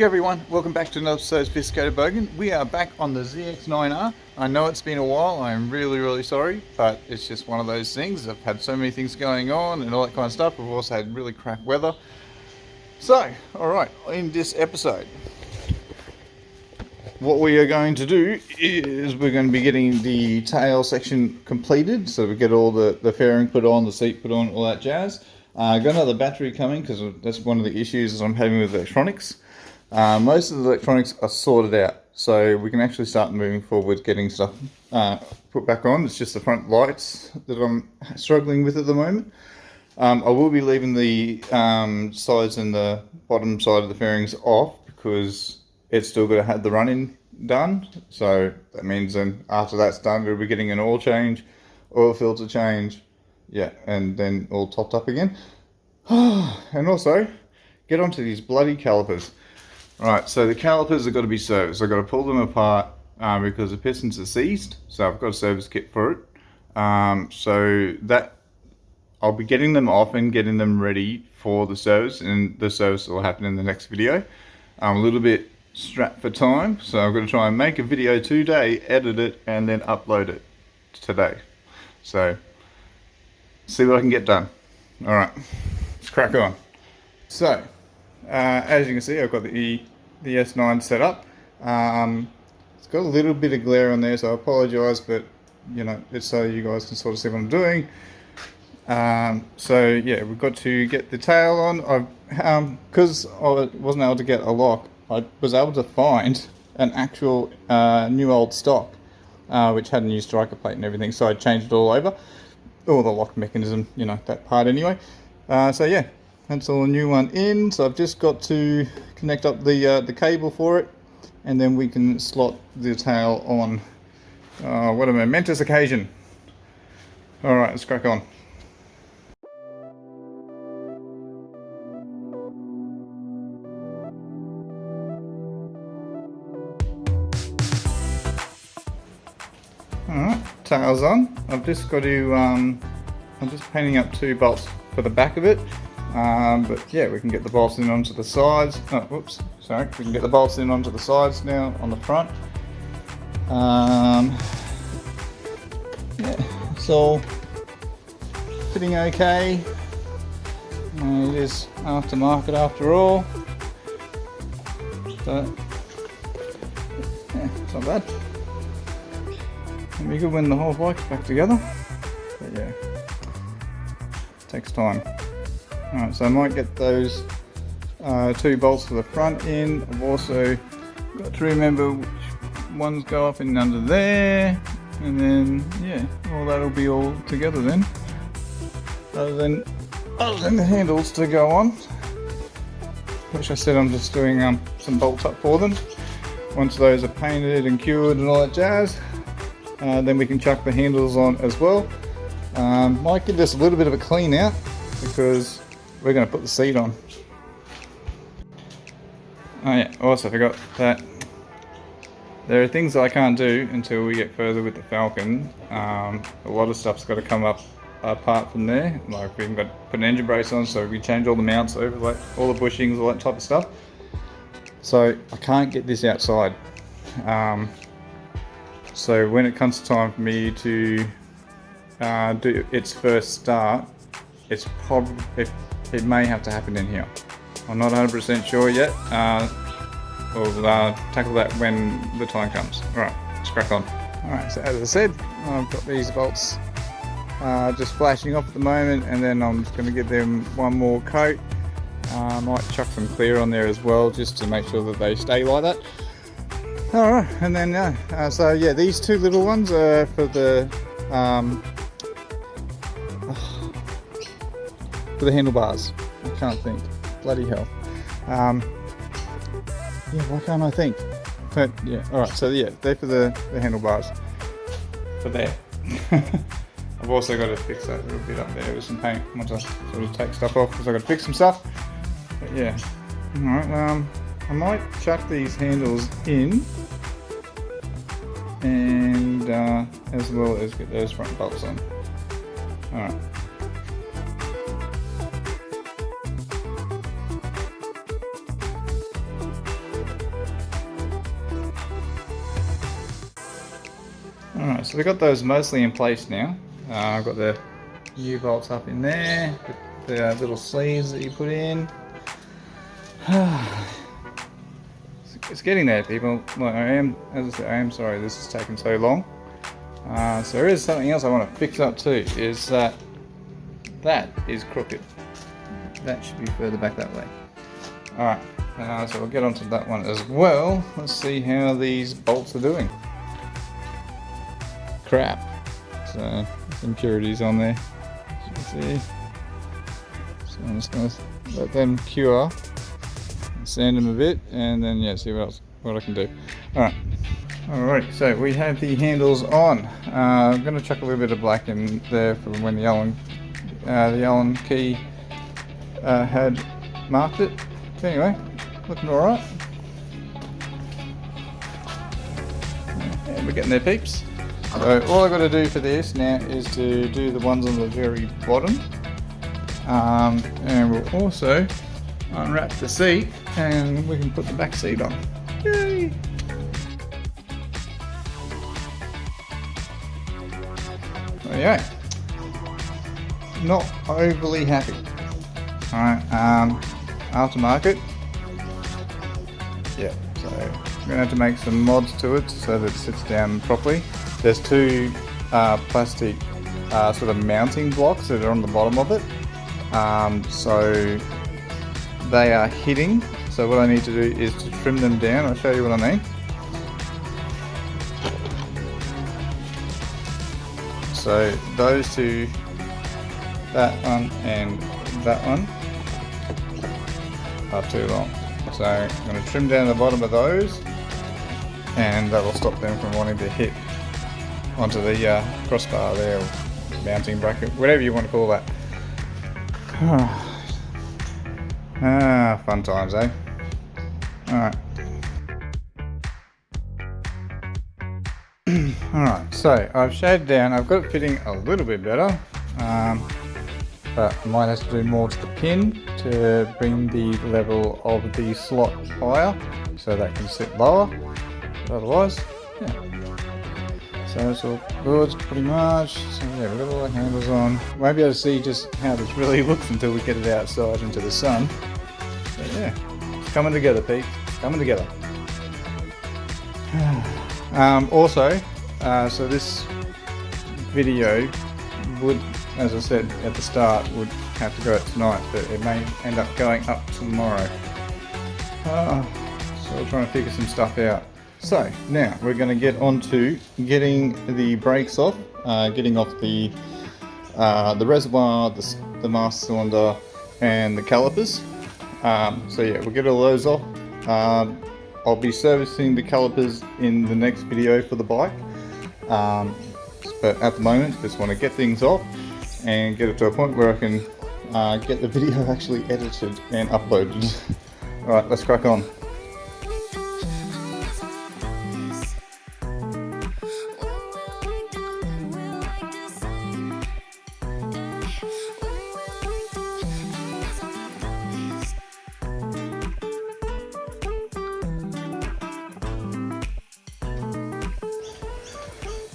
G'day everyone, welcome back to another episode of Sophisticated Bogan. We are back on the ZX9R. I know it's been a while, I'm really sorry, but it's just one of those things. I've had so many things going on and all that kind of stuff. We've also had really crap weather. So, alright, in this episode, what we are going to do is we're going to be getting the tail section completed. So we get all the fairing put on, the seat put on, all that jazz. Got another battery coming because that's one of the issues I'm having with electronics. Most of the electronics are sorted out, so we can actually start moving forward, getting stuff put back on. It's just the front lights that I'm struggling with at the moment. I will be leaving the sides and the bottom side of the fairings off because it's still got to have the running done. So that means then after that's done, we'll be getting an oil change, oil filter change, yeah, and then all topped up again. And also, get onto these bloody calipers. Right, so the calipers have got to be serviced. I've got to pull them apart because the pistons are seized, so I've got a service kit for it. So that I'll be getting them off and getting them ready for the service, and the service will happen in the next video. I'm a little bit strapped for time, so I'm going to try and make a video today, edit it, and then upload it today. So, see what I can get done. Alright, let's crack on. So, as you can see, I've got the S9 set up. It's got a little bit of glare on there, so I apologise, but you know, it's so you guys can sort of see what I'm doing. So yeah, we've got to get the tail on. Because I wasn't able to get a lock, I was able to find an actual new old stock, which had a new striker plate and everything, so I changed it all over. All the lock mechanism, you know, that part anyway. So yeah, that's all a new one in. So I've just got to connect up the cable for it, and then we can slot the tail on. What a momentous occasion. Alright, let's crack on. Alright, tail's on. I've just got to, I'm just painting up 2 bolts for the back of it. But yeah, we can get the bolts in onto the sides. Oh, whoops, sorry. We can get the bolts in onto the sides now on the front. Yeah, it's all fitting okay. It is aftermarket after all. But yeah, it's not bad. It'll be good when the whole bike's back together. But yeah, it takes time. Alright, so I might get those 2 bolts for the front in. I've also got to remember which ones go up and under there, and then yeah, all that'll be all together then. Other than the handles to go on, which I said I'm just doing some bolts up for them. Once those are painted and cured and all that jazz, then we can chuck the handles on as well. Might give this a little bit of a clean out because we're going to put the seat on. Oh yeah, also forgot that there are things that I can't do until we get further with the Falcon. A lot of stuff's got to come up apart from there. Like we've got to put an engine brace on, so we change all the mounts over, like all the bushings, all that type of stuff. So I can't get this outside. So when it comes time for me to do its first start, it's probably it may have to happen in here. I'm not 100% sure yet. We'll tackle that when the time comes. Alright, let's crack on. Alright, so as I said, I've got these bolts just flashing off at the moment, and then I'm just going to give them one more coat. I might chuck some clear on there as well, just to make sure that they stay like that. Alright, and then so yeah, these 2 little ones are for the handlebars. I can't think. Bloody hell. Yeah, why can't I think? But yeah, alright, so yeah, they're for the handlebars. For there. I've also got to fix that little bit up there with some paint once I sort of take stuff off, because I've got to fix some stuff. But yeah. Alright, I might chuck these handles in, and as well as get those front bolts on. Alright. Alright, so we've got those mostly in place now. I've got the U-bolts up in there, the little sleeves that you put in. It's getting there, people. Well, as I said, I am sorry this has taken so long. So there is something else I want to fix up too, is that is crooked. That should be further back that way. Alright, so we'll get onto that one as well. Let's see how these bolts are doing. Crap. So, some impurities on there, as you can see. So I'm just going to let them cure, sand them a bit, and then see what I can do. Alright, so we have the handles on. I'm going to chuck a little bit of black in there from when the Allen key had marked it. So anyway, looking alright. And we're getting there, peeps. So all I've got to do for this now is to do the ones on the very bottom. And we'll also unwrap the seat and we can put the back seat on. Yay! Okay. Not overly happy. Alright, aftermarket. Yeah, so I'm going to have to make some mods to it so that it sits down properly. There's two plastic sort of mounting blocks that are on the bottom of it. So they are hitting. So what I need to do is to trim them down. I'll show you what I mean. So those two, that one and that one, are too long. So I'm going to trim down the bottom of those, and that will stop them from wanting to hit onto the crossbar there, or mounting bracket, whatever you want to call that. Fun times, eh? Alright. Alright, so I've shaved down, I've got it fitting a little bit better, but I might have to do more to the pin to bring the level of the slot higher so that can sit lower. But otherwise, yeah. So it's all good pretty much. So yeah, we've got all the handles on. Won't be able to see just how this really looks until we get it outside into the sun. But yeah, it's coming together, Pete. It's coming together. Also, so this video would, as I said at the start, would have to go out tonight, but it may end up going up tomorrow. So we're trying to figure some stuff out. So now we're going to get on to getting the brakes off, getting off the reservoir, the master cylinder, and the calipers. So yeah, we'll get all those off. I'll be servicing the calipers in the next video for the bike. But at the moment, just want to get things off and get it to a point where I can get the video actually edited and uploaded. Alright, let's crack on.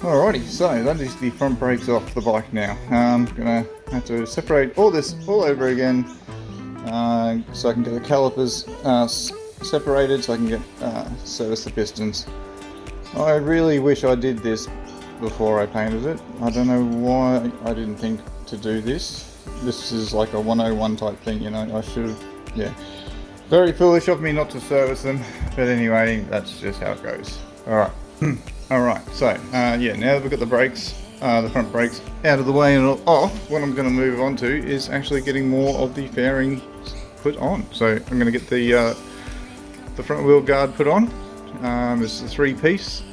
Alrighty, so that is the front brakes off the bike now. I'm gonna have to separate all this all over again, so I can get the calipers separated, so I can get service the pistons. I really wish I did this before I painted it. I don't know why I didn't think to do this. This is like a 101 type thing, you know. I should have, yeah. Very foolish of me not to service them, but anyway, that's just how it goes. Alright. Alright, so yeah, now that we've got the brakes, the front brakes out of the way and off, what I'm going to move on to is actually getting more of the fairings put on. So I'm going to get the front wheel guard put on. It's a 3-piece.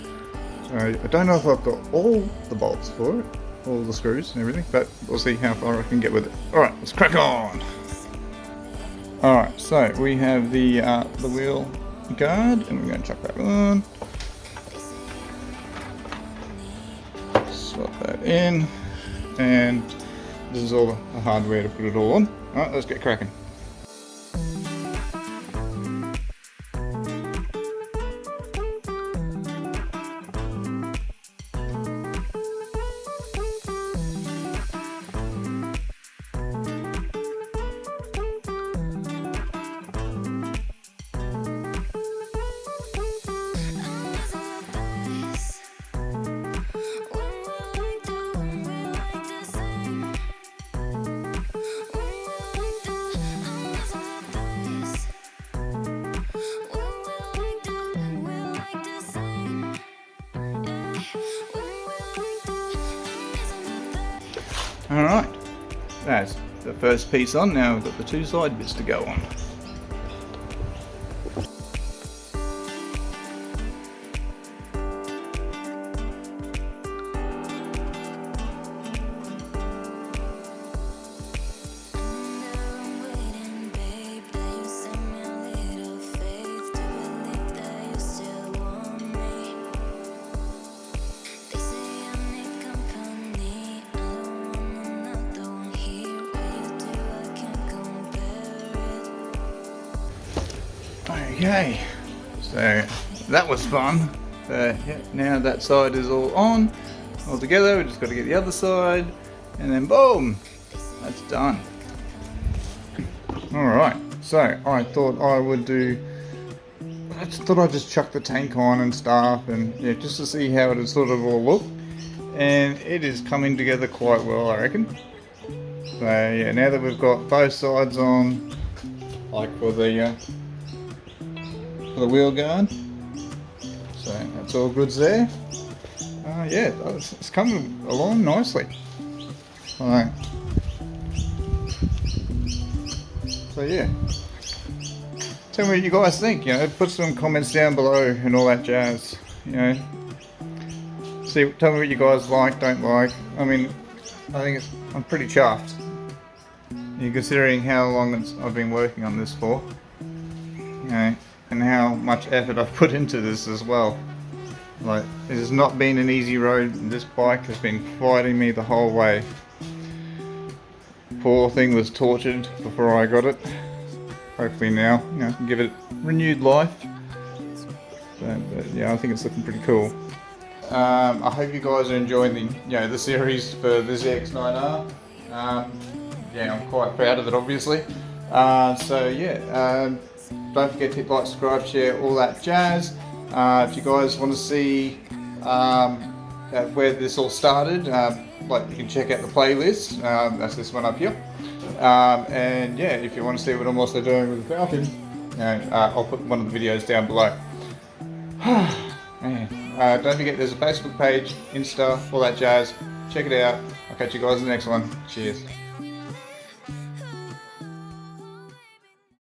I don't know if I've got all the bolts for it, all the screws and everything, but we'll see how far I can get with it. Alright, let's crack on! Alright, so we have the wheel guard, and we're going to chuck that on. Slot that in, and this is all the hardware to put it all on. Alright, let's get cracking. Alright, that's the first piece on. Now we've got the two side bits to go on. Okay, so that was fun. Yeah, now that side is all on, all together. We just got to get the other side, and then boom, that's done. All right, so I thought I'd just chuck the tank on and stuff, and yeah, just to see how it sort of all look, and it is coming together quite well, I reckon. So yeah, now that we've got both sides on, like for the wheel guard, so that's all good there. Yeah, it's coming along nicely. Alright. So yeah, tell me what you guys think. You know, put some comments down below and all that jazz. You know, tell me what you guys like, don't like. I mean, I'm pretty chuffed. Considering how long I've been working on this for. You know, and how much effort I've put into this as well. Like, it has not been an easy road. This bike has been fighting me the whole way. Poor thing was tortured before I got it. Hopefully now, you know, I can give it renewed life. But yeah, I think it's looking pretty cool. I hope you guys are enjoying the series for the ZX9R. Yeah, I'm quite proud of it, obviously. So yeah. Don't forget to hit like, subscribe, share, all that jazz. If you guys want to see where this all started, like, you can check out the playlist. That's this one up here. And yeah, if you want to see what I'm also doing with the Falcon, I'll put one of the videos down below. Man. Don't forget there's a Facebook page, Insta, all that jazz. Check it out. I'll catch you guys in the next one. Cheers.